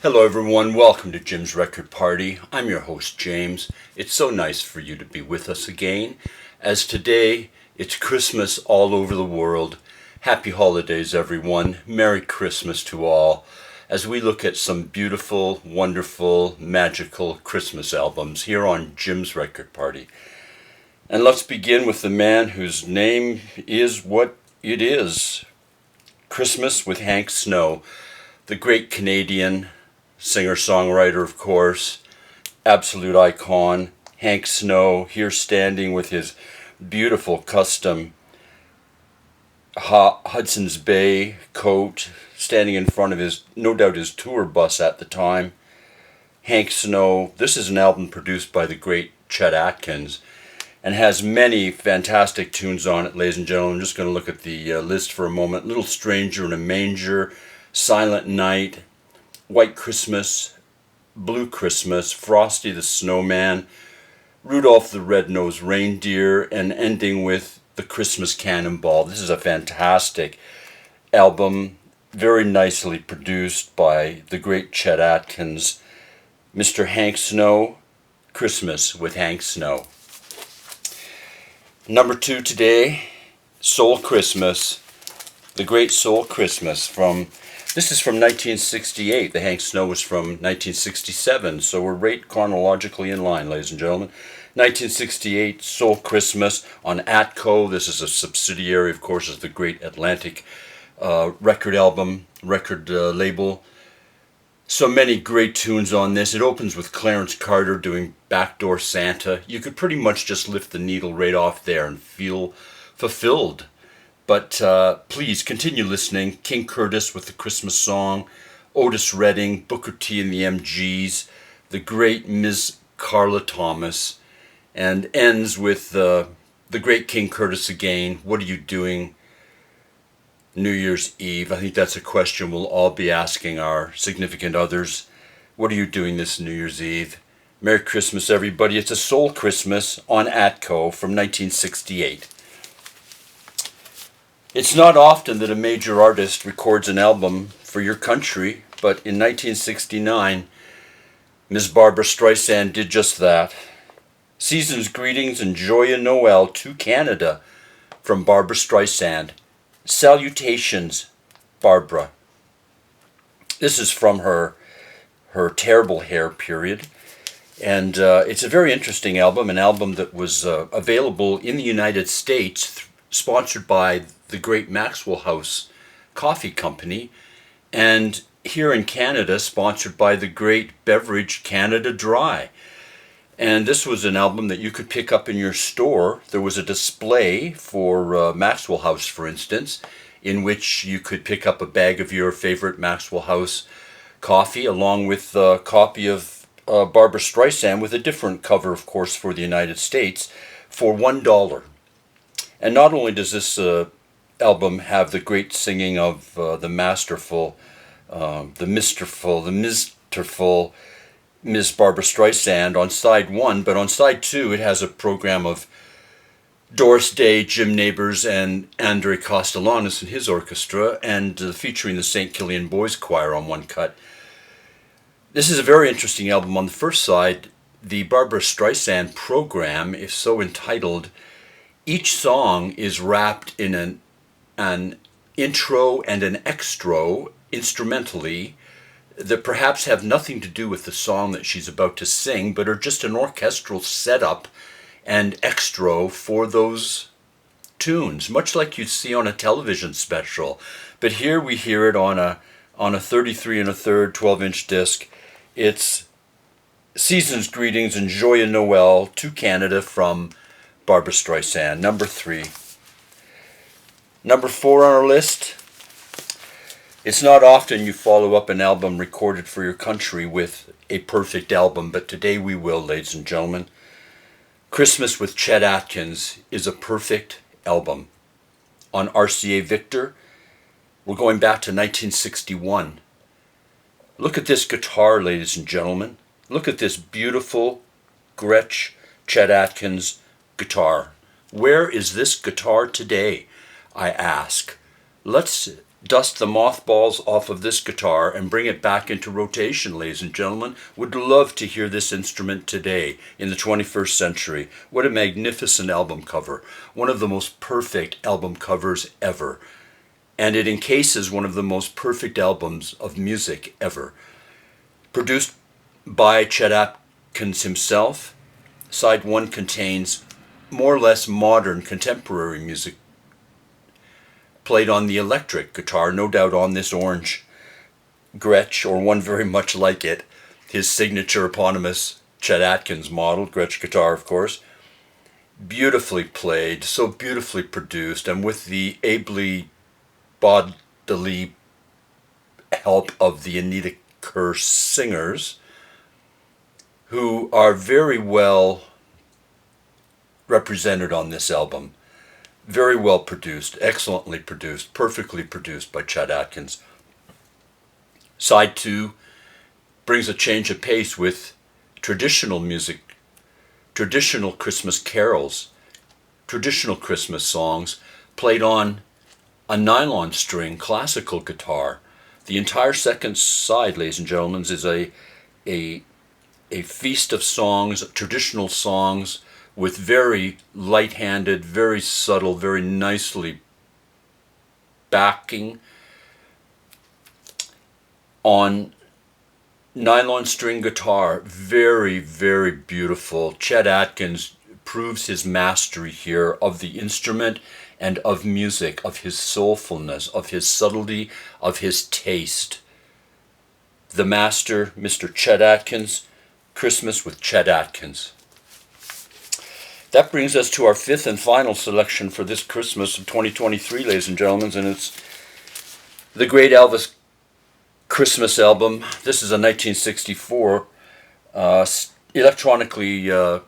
Hello, everyone. Welcome to Jim's Record Party. I'm your host, James. It's so nice for you to be with us again, as today it's Christmas all over the world. Happy holidays, everyone. Merry Christmas to all, as we look at some beautiful, wonderful, magical Christmas albums here on Jim's Record Party. And let's begin with the man whose name is what it is, Christmas with Hank Snow, the great Canadian singer-songwriter, of course, absolute icon, Hank Snow, here standing with his beautiful custom Hudson's Bay coat, standing in front of his, no doubt his tour bus at the time. Hank Snow, this is an album produced by the great Chet Atkins, and has many fantastic tunes on it, ladies and gentlemen. I'm just going to look at the list for a moment. Little Stranger in a Manger, Silent Night, White Christmas, Blue Christmas, Frosty the Snowman, Rudolph the Red-Nosed Reindeer, and ending with the Christmas Cannonball. This is a fantastic album, very nicely produced by the great Chet Atkins. Mr. Hank Snow, Christmas with Hank Snow. Number 2 today, Soul Christmas, the great Soul Christmas this is from 1968. The Hank Snow was from 1967, so we're right chronologically in line, ladies and gentlemen. 1968, Soul Christmas on Atco. This is a subsidiary, of course, of the great Atlantic record label. So many great tunes on this. It opens with Clarence Carter doing Backdoor Santa. You could pretty much just lift the needle right off there and feel fulfilled. But please continue listening. King Curtis with the Christmas song, Otis Redding, Booker T and the MGs, the great Ms. Carla Thomas, and ends with the great King Curtis again. What are you doing New Year's Eve? I think that's a question we'll all be asking our significant others. What are you doing this New Year's Eve? Merry Christmas, everybody. It's a Soul Christmas on Atco from 1968. It's not often that a major artist records an album for your country, but in 1969, Ms. Barbra Streisand did just that. Season's greetings and joyeux Noel to Canada from Barbra Streisand. Salutations, Barbara. This is from her terrible hair period, and it's a very interesting album, an album that was available in the United States, sponsored by the great Maxwell House Coffee Company, and here in Canada, sponsored by the great beverage Canada Dry. And this was an album that you could pick up in your store. There was a display for Maxwell House, for instance, in which you could pick up a bag of your favorite Maxwell House coffee, along with a copy of Barbra Streisand, with a different cover, of course, for the United States, for $1. And not only does this album have the great singing of the masterful, the misterful Ms. Barbra Streisand on side 1, but on side 2 it has a program of Doris Day, Jim Nabors, and Andre Castellanos and his orchestra, and featuring the St. Killian Boys Choir on one cut. This is a very interesting album. On the first side, the Barbra Streisand program is so entitled. Each song is wrapped in an intro and an extra instrumentally that perhaps have nothing to do with the song that she's about to sing, but are just an orchestral setup and extra for those tunes, much like you'd see on a television special. But here we hear it on a 33 1/3 12-inch disc. It's Season's Greetings and Joyeux Noel to Canada from Barbra Streisand, number 3. Number 4 on our list. It's not often you follow up an album recorded for your country with a perfect album, but today we will, ladies and gentlemen. Christmas with Chet Atkins is a perfect album. On RCA Victor, we're going back to 1961. Look at this guitar, ladies and gentlemen. Look at this beautiful Gretsch Chet Atkins guitar. Where is this guitar today, I ask? Let's dust the mothballs off of this guitar and bring it back into rotation, ladies and gentlemen. Would love to hear this instrument today in the 21st century. What a magnificent album cover. One of the most perfect album covers ever. And it encases one of the most perfect albums of music ever. Produced by Chet Atkins himself, side 1 contains more or less modern contemporary music played on the electric guitar, no doubt on this orange Gretsch, or one very much like it, his signature eponymous Chet Atkins model, Gretsch guitar of course. Beautifully played, so beautifully produced, and with the ably bodily help of the Anita Kerr singers, who are very well represented on this album. Very well produced, excellently produced, perfectly produced by Chet Atkins. Side 2 brings a change of pace with traditional music, traditional Christmas carols, traditional Christmas songs played on a nylon string classical guitar. The entire second side, ladies and gentlemen, is a feast of songs, traditional songs, with very light-handed, very subtle, very nicely backing on nylon string guitar. Very, very beautiful. Chet Atkins proves his mastery here of the instrument and of music, of his soulfulness, of his subtlety, of his taste. The master, Mr. Chet Atkins, Christmas with Chet Atkins. That brings us to our 5th and final selection for this Christmas of 2023, ladies and gentlemen, and it's the Great Elvis Christmas album. This is a 1964 electronically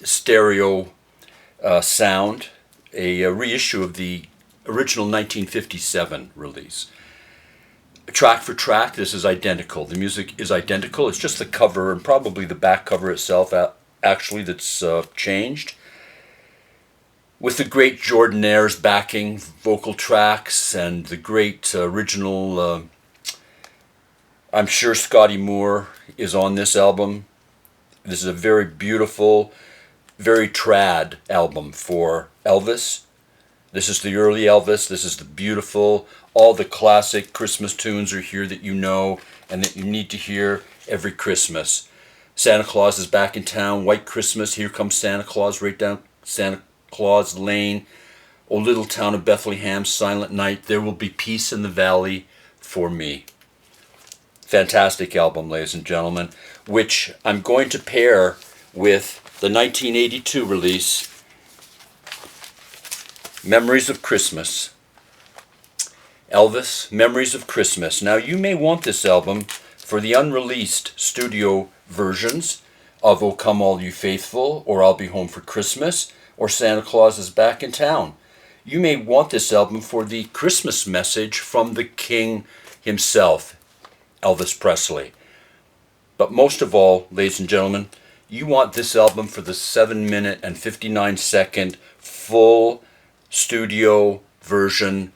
stereo sound, a reissue of the original 1957 release. Track for track, this is identical. The music is identical. It's just the cover and probably the back cover itself actually that's changed. With the great Jordanaires backing vocal tracks and the great original, I'm sure Scotty Moore is on this album. This is a very beautiful, very trad album for Elvis. This is the early Elvis. This is the beautiful, all the classic Christmas tunes are here that you know and that you need to hear every Christmas. Santa Claus is back in town, White Christmas, Here Comes Santa Claus, right down Santa Claus Lane, O Little Town of Bethlehem, Silent Night, There Will Be Peace in the Valley for Me. Fantastic album, ladies and gentlemen, which I'm going to pair with the 1982 release, Memories of Christmas. Elvis, Memories of Christmas. Now, you may want this album for the unreleased studio versions of O Come All You Faithful, or I'll Be Home for Christmas, or Santa Claus is Back in Town. You may want this album for the Christmas message from the King himself, Elvis Presley. But most of all, ladies and gentlemen, you want this album for the 7-minute and 59-second full studio version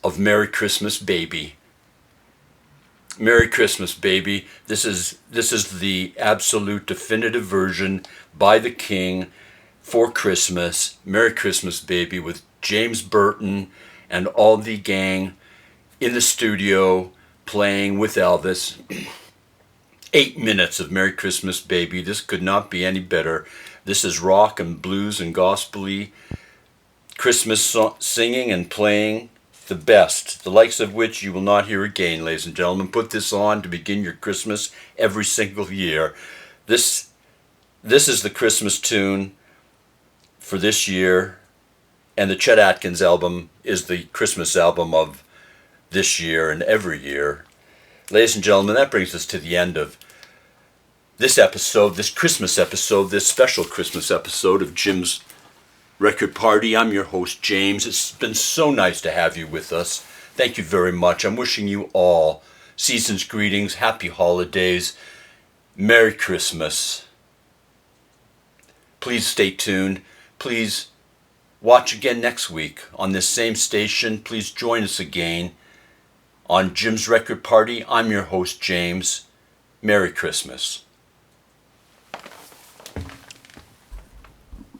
of Merry Christmas Baby. Merry Christmas Baby. This is the absolute definitive version by the King for Christmas. Merry Christmas Baby, with James Burton and all the gang in the studio playing with Elvis. 8 minutes of Merry Christmas Baby. This could not be any better. This is rock and blues and gospel-y Christmas singing and playing, the best, the likes of which you will not hear again, ladies and gentlemen. Put this on to begin your Christmas every single year. This is the Christmas tune for this year, and the Chet Atkins album is the Christmas album of this year and every year. Ladies and gentlemen, that brings us to the end of this episode, this Christmas episode, this special Christmas episode of Jim's Record Party. I'm your host, James. It's been so nice to have you with us. Thank you very much. I'm wishing you all season's greetings, happy holidays, Merry Christmas. Please stay tuned. Please watch again next week on this same station. Please join us again. On Jim's Record Party, I'm your host, James. Merry Christmas.